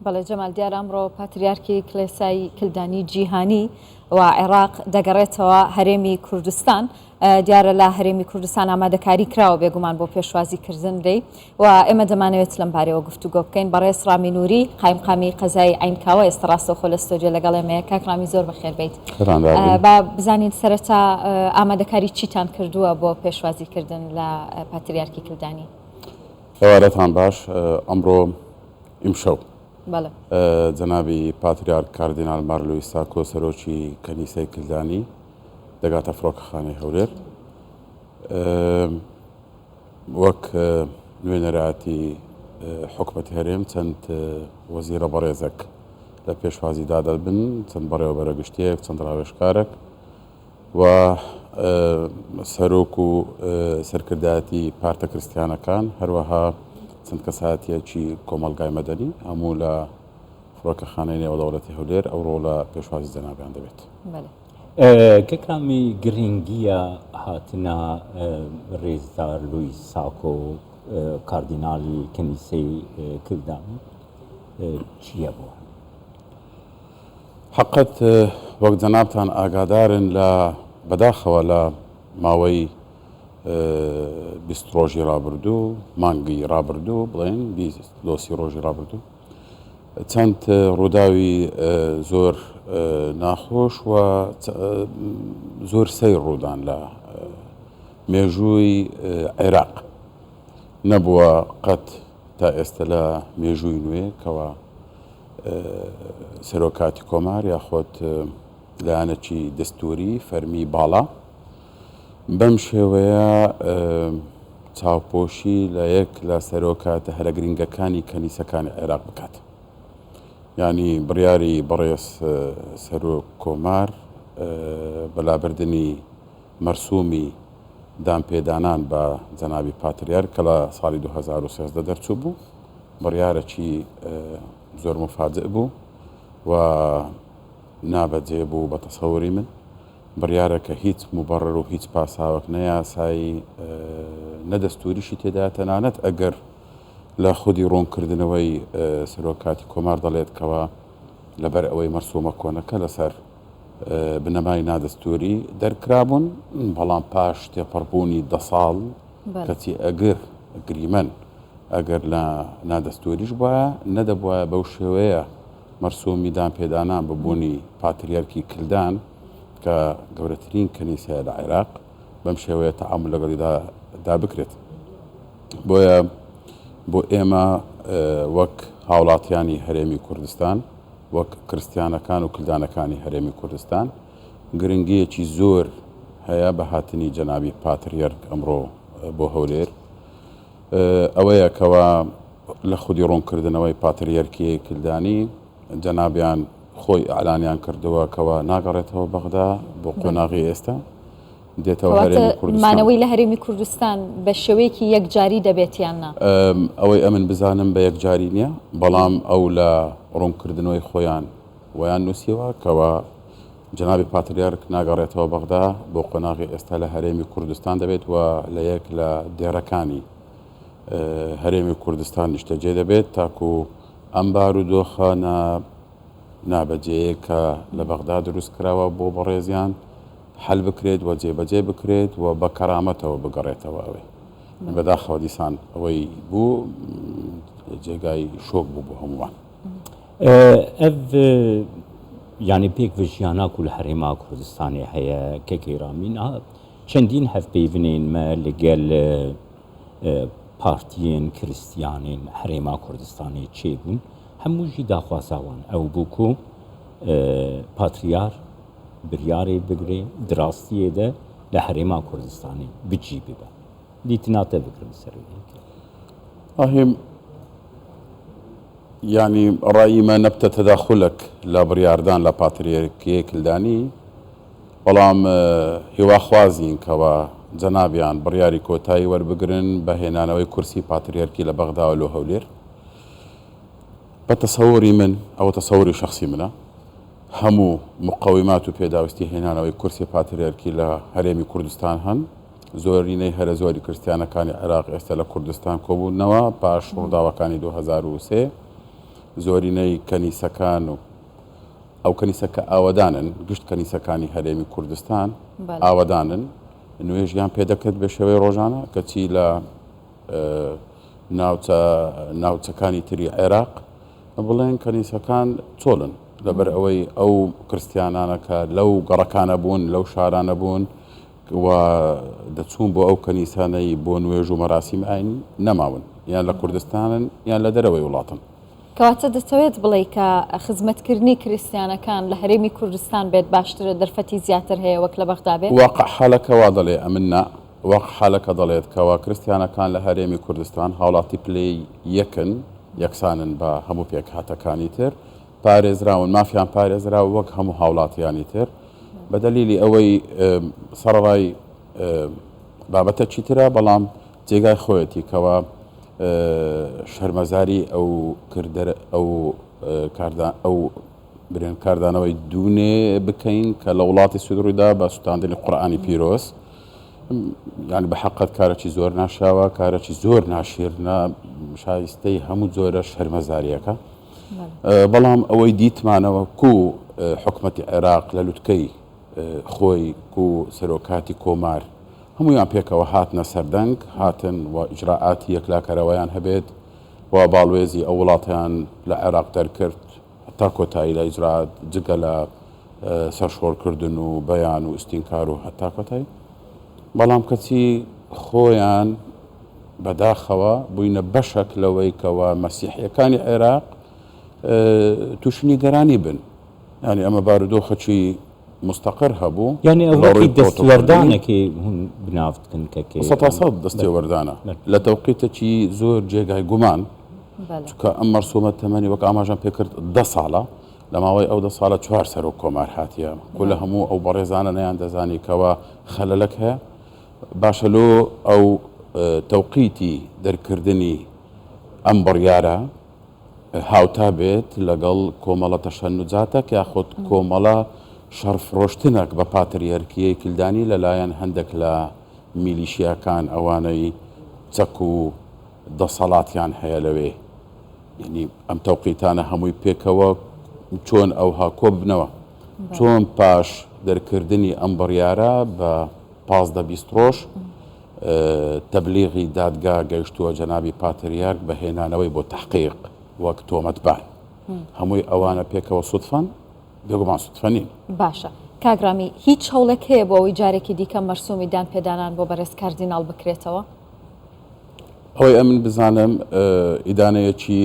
بەڵێ جەمال دیار ئەمڕۆ پاتریارکی کلێسای کلدانی جیهانی و عێراق دەگەڕێتەوە هەرێمی کوردستان. دیارە لە هەرێمی کوردستان ئامادەکاری کراوە بێگومان بۆ پێشوازیکردن دەی و ئێمە دەمانەوێت لەم بارەوە گفتوگۆ بکەین. بەڕێز ڕامی نووری قایمقامی قەزای عینکاوە ئێستا ڕاستەوخۆ لە ستۆدیۆ لەگەڵ ئێمەیە. کاک ڕامی زۆر بەخێر بیت. با بزانین سەرەتا ئامادەکاری چیتان کردووە بۆ پێشوازیکردن لە پاتریارکی کلدانی؟ هەوارەتان باش. ئەمڕۆ ئیمشەو بەڵێ جەنابی پاتریارک کاردینال مارلۆی ساکۆ سەرۆکی کەنیسەی کلدانی دەگاتە فڕۆکەخانەی هەولێر وەک نوێنەرایەتی حکومەتی هەرێم چەند وەزیرە بەڕێزێک لە پێشوازی دادەبن، چەند بەڕێوەبەرە گشتیەک، چەند ڕاوێژکارێک و سەرۆک و سەرکردایەتی پارتە کریستیانەکان، هەروەها چەند کەسایەتیەکی کۆمەلگای مەدەنی هەموو لە فڕۆکەخانەی نێوەدەوڵەتی هەولێر ئەوڕۆ لە پێشوازی جەنابیان دەبێت. کەکامی گرنگیە هاتنە ڕێزدار لوی ساکۆ کاردینالی کەنیسەی کلدانی چییە بووە؟ حقت وەک جەنابتان ئاگادارن لە بەداخەوە لە ماوەی 20 ڕۆژی ڕابردوو، مانگی ڕابردوو بڵێن 20 ڕۆژی ڕابردوو چەند ڕووداوی زۆر ناخۆش و زۆر سەیر ڕوودان لە مێژووی عێراق نەبووە قەت تا ئێستا لە مێژووی نوێ کەوا سەرۆکاتی کۆمار یاخۆت لایەنێکی دەستوری فەرمی باڵا بەم شێوەیە چاوپۆشی لە یەک لە سەرۆکاتە هەرە گرنگەکانی کەنیسەکانی عێراق بکات. یعنی بڕیاری بەڕێز سەرۆک کۆمار بەلابردنی مەرسومی دامپێدانان بە جەنابی پاتریار کە لە ساڵی 2013 دەرچوو بوو، بڕیارێکی زۆر مفاجئ بوو و نابەجێ بوو بە تەسەووری من. بڕیارەکە هیچ مبەڕەر و هیچ پاساوەک نەیاسایی نەدەستوریشی تێدا، تەنانەت ئەگەر لە خودی ڕوونکردنەوەی سەرۆکاتی کۆمار دەڵێت کەوە لەبەر ئەوەی مەرسومە کۆنەکە لەسەر بنەمای نادەستوری دەرکرابوون، بەڵام پاش تێپەڕبوونی 10 ساڵ کەچی ئەگریمەن ئەگەر لە نادەستوریش بووە نەدەبووە بەو شێوەیە مەرسومی دامپێدانان ببوونی پاتریارکی کلدان کە گەورەترین کەنیسەیە لە عێراق بەم شێوەیە تەعامل لەگەڵیدا بکرێت. بۆیە بۆ ئێمە وەک هاوڵاتیانی هەرێمی کوردستان، وەک کریستیانەکان و کلدانەکانی هەرێمی کوردستان گرنگیەکی زۆر هەیە بە هاتنی جەنابی پاتریارک ئەمڕۆ بۆ هەولێر. ئەوەیە کەوە لە خودی ڕوونکردنەوەی پاتریارکی کلدانی جەنابیان خۆی ئەعلانیان کردەوە کەوە ناگەڕێتەوە بەغدا بۆ قۆناغی ئێستا دێتەوە هەرێمی کوردستان. مانەوەی لە هەرێمی کوردستان بە شێوەیەکی یەکجاری دەبێتیان نا؟ ئەوەی ئەمن بزانم بە یەکجاری نییە، بەڵام ئەو لە ڕوونکردنەوەی خۆیان ویان نووسیەوە کەوە جەنابی پاتریارک ناگەڕێتەوە بەغدا بۆ قۆناغی ئێستا لە هەرێمی کوردستان دەبێت و لە یەک لە دێرەکانی هەرێمی کوردستان نیشتەجێ دەبێت تاکو ئەم بارودۆخە نابەجەیە کە لە بەغدا دروست کراوە بۆ بەڕێزیان حل بکرێت و جێبەجێ بکرێت و بە کەرامەتەوە بگەڕێتەوە. ئەوەی بەداخەوە دیسان ئەوەی بوو جێگای شۆک بوو بۆ هەمووان. ئەv یعنی پێک ژیانە و لە هەرێما کوردستانی هەیە کەکەیرامین چەندین هەفپەیونێنمە لەگەل پارتیên کریستیانên هەرێما کوردستانی چێبوون هەمووژی داخوازاوان ئەو بووکو پاتریار بریارێ بگرێ دراستیێدە لە هەرێما کوردستانی بچی ببە دیتناتە بگرم سەرێکی ئاهیم یعنی ڕاییمە نەبتە تەداخولك لە بڕیاردان لە پاتریارکی کلدانی، بەڵام هیواخوازین کەوە جەنابیان بڕیاری کۆتایی وەربگرن بە هێنانەوەی کورسی پاتریارکی لە بەغدا و لە هەولێر. بە تەسەووری من ئەوە تەسەووری شەخسی منە، هەموو مقەویمات و پێداویستی هێنانەوەی کورسی پاتریارکی لە هەرێمی کوردستان هەن. زۆرینەی هەرە زۆری کریستیانەکانی عێراق ئێستا لە کوردستان کۆبوونەوە پاش ڕووداوەکانی 2003 زۆرینەی کەنیسەکان و ئەو کەنیسەکە ئاوەدانن گشت کەنیسەکانی هەرێمی کوردستان ئاوەدانن نوێژیان پێدەکرد بە شێوەی ڕۆژانە کەچی لە ناوچەکانی تری عێراق بڵێن کەنیسەکان چۆڵن لەبەر ئەوەی ئەو کریسیانانەکە لەو گەڕەکانە بوون لەو شارانە بوون و دەچوون بۆ ئەو کەنیسانەی بۆ نوێژ و مەراسیم ئاینی نەماون یان لە کوردستانن یان لە دەرەوەی وڵاتن. کەواتە دەتەوێت بڵێ کە خزمەتکردنی کریسیانەکان لە هەرێمی کوردستان بێت باشترە دەرفەتی زیاتر هەیە وەک لە بەغدا بێت؟ واقع حالەکەوا دەڵێ ئەمنە واقع حالەکە دەڵێت کەوا کریسیانەکان لە هەرێمی کوردستان هاوڵاتی پلەی یەکن یەکسانن بە هەموو پێکهاتەکانی تر پارێزراون مافیان پارێزرا وەک هەموو هاوڵاتیانی تر بە دەلیلی ئەوەی سەرڕای بابەتە چیترە بەڵام جێگای خۆیەتی کەوا شەرمەزاری ئەو برێن کاردانەوەی دوونێ بکەین کە لە وڵاتی سوودڕوویدا بە سوتاندنی قورئانی پیرۆز یعنی بە حەقەت کارێکی زۆر ناشاوە کارێکی زۆر ناشیرنە شایستەی هەموو جۆرە شەرمەزاریەکە بەڵام ئەوەی دیتمانەوە کو حکومەتی عێراق لە لوتکەی خۆی کو سەرۆکاتی کۆمار هەمویان پێکەوە هاتنە سەردەنگ هاتن و ئیجراعاتی یەکلاکەرەوەیان هەبێت و باڵوێزی ئەو وڵاتیان لە عێراق دەرکرد تا کۆتایی لە ئیجراعات جگە لە سەرشۆڕکردن و بەیان و ئستینکار و هەتا کۆتایی بەڵام کەچی خۆیان بەداخەوە بووینە بەشێک لەوەی کەوە مەسیحیەکانی عێراق تووشنی گەرانی بن ینی ئەمە بارودۆخەکی مستەقر هەبوو یعنی ئەوەی دەستوەردانێکی هون بنافتکن کەکێ 100% دەستێوەردانە لە تەوقیتێکی زۆر جێگای گومان چکە ئەم مەرسومە تەمەنی وەک ئاماژان پێکرد 10 ساڵە لە ماوەی ئەو 10 ساڵە 4 سەرۆک کۆمار هاتیە کۆ لە هەموو ئەو بەڕێزانە نەیان دەزانی کەوە خەلەلەک هەیە باشە لۆ ئەو تەوقیتی دەرکردنی ئەم بڕیارە هاوتا بێت لەگەڵ کۆمەڵە تەشەنوجاتێک یاخود کۆمەڵە شەرفرۆشتنێک بە پاتریەرکیەی کلدانی لەلایەن هەندێک لە میلیشیاکان ئەوانەی چەک و دەسەڵاتیان هەیە لەوێ یعنی ئەم تەوقیتانە هەمووی پێکەوە چۆن ئەوها کۆ بنەوە چۆن پاش دەرکردنی ئەم بڕیارە بە 15 ڕۆژ تەبلیغی دادگا گەیشتووە جەنابی پاتریارک بە هێنانەوەی بۆ تەحقیق وەک تۆمەتبار هەمووی ئەوانە پێکەوە سوودفەن بێگومان سوودفەنین. باشە کاگرامی هیچ هەوڵێک هەیە بۆ ئەوەی جارێکی دیکە مەرسومی دان پێدانان بۆ بەڕێز کاردیناڵ بکرێتەوە؟ ئەوەی ئەمن بزانم ئیدانەیەکی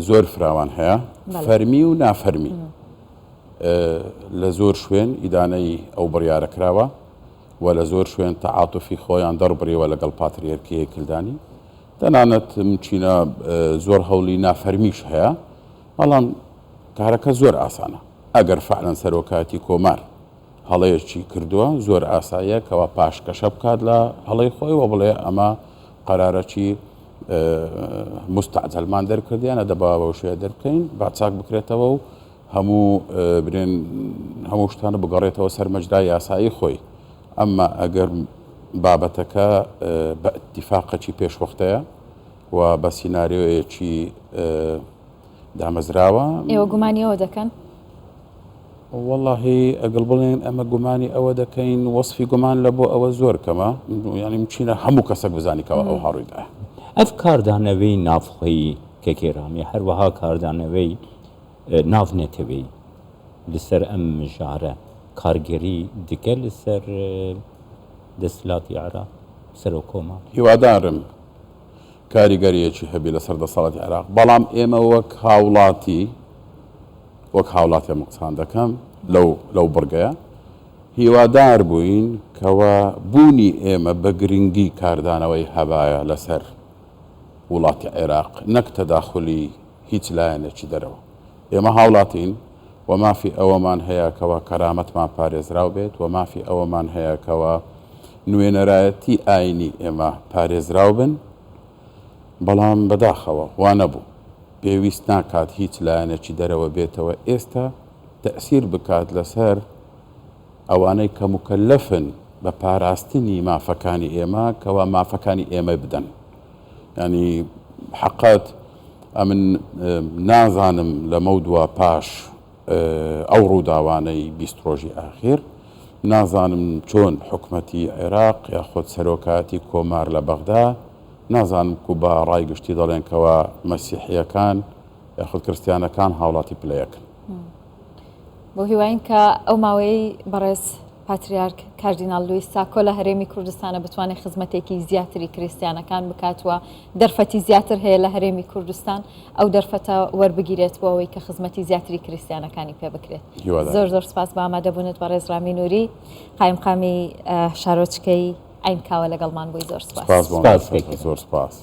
زۆر فراوان هەیە فەرمی و نافەرمی لە زۆر شوێن ئیدانەی ئەو بڕیارە کراوە و لە زۆر شوێن تەعاتوفی خۆیان دەڕبڕیوە لەگەڵ پاتریەرکیەی کلدانی تەنانەت چینە زۆر هەوڵی نافەرمیش هەیە بەڵام کارەکە زۆر ئاسانە ئەگەر فعلەن سەرۆکاتی کۆمار هەڵەیەکی کردووە زۆر ئاساییە کەوا پاشکەشە بکات لە هەڵەی خۆی و بڵێ ئەمە قەرارەکی مستعجەلمان دەرکردیانە دەبا بەو شێ دەرکەین با چاک بکرێتەوە و هەموو شتانە بگەڕێتەوە سەر مەجرای یاسایی خۆی ئەمما ئەگەر بابەتەکە بە ئیتیفاقەکی پێشوەختەیە و بە سیناریۆیەکی دامەزراوە ئێوە گومانیەوە دەکەن؟ واللهی ئەگەڵ بڵێن ئەمە گومانی ئەوە دەکەین وەصفی گومان لە بۆ ئەوە زۆر کەمە ینی چینە هەموو کەسێک بزانیکەوە ئەو هەڕوویدا ئەف کاردانەوەی نافخۆی کێکێرامی هەروەها کاردانەوەی ناونێتەوەی لەسەر ئەم مژارە کارگەری دیکە لەسەر دەسەڵاتی عێراق سەرۆک کۆمار هیوادارم کاریگەریەکی هەبی لەسەر دەسەڵاتی عێراق بەڵام ئێمە وەک هاوڵاتی قسان دەکەم لەو بڕگەیە هیوادار بووین کەوە بوونی ئێمە بە گرنگی کاردانەوەی هەبایە لەسەر وڵاتی عێراق نەک تەداخلی هیچ لایەنێکی دەرەوە ئێمە هاوڵاتین و مافی ئەوەمان هەیە کەوە کەرامەتمان پارێزراو بێت و مافی ئەوەمان هەیە کەوە نوێنەرایەتی ئاینی ئێمە پارێزراو بن بەڵام بەداخەوە وا نەبوو پێویست ناکات هیچ لایەنێکی دەرەوە بێتەوە ئێستا تەئسیر بکات لەسەر ئەوانەی کە مکەلەفن بە پاراستنی مافەکانی ئێمە کەوا مافەکانی ئێمە بدەن ینی حەقەت ئەمن نازانم لە مەودووە پاش ئەو ڕووداوانەی 20 ڕۆژی ئاخیر نازانم چۆن حکومەتی عێراق یاخۆت سەرۆکاتی کۆمار لە بەغدا نازانم کو بە ڕایگشتی دەڵێنکەوە مەسیحیەکان یاخود کریستیانەکان هاوڵاتی پلەیەکن بۆ هیواین کە ئەو ماوەی بەڕێز پاتریارک کاردینال لویس ساکۆ لە هەرێمی کوردستانە بتوانێت خزمەتێکی زیاتری کریستیانەکان بکاتوە دەرفەتی زیاتر هەیە لە هەرێمی کوردستان ئەو دەرفەتە وەربگیرێت بۆ ئەوەی کە خزمەتی زیاتری کریستیانەکانی پێ بکرێت زۆر زۆر سپاس بە ئامادەبوونت بە ڕێزرامی نووری قایمقامی شارۆچکەی عین کاوە لەگەڵمان بووی زۆر سپاس زۆر سپاس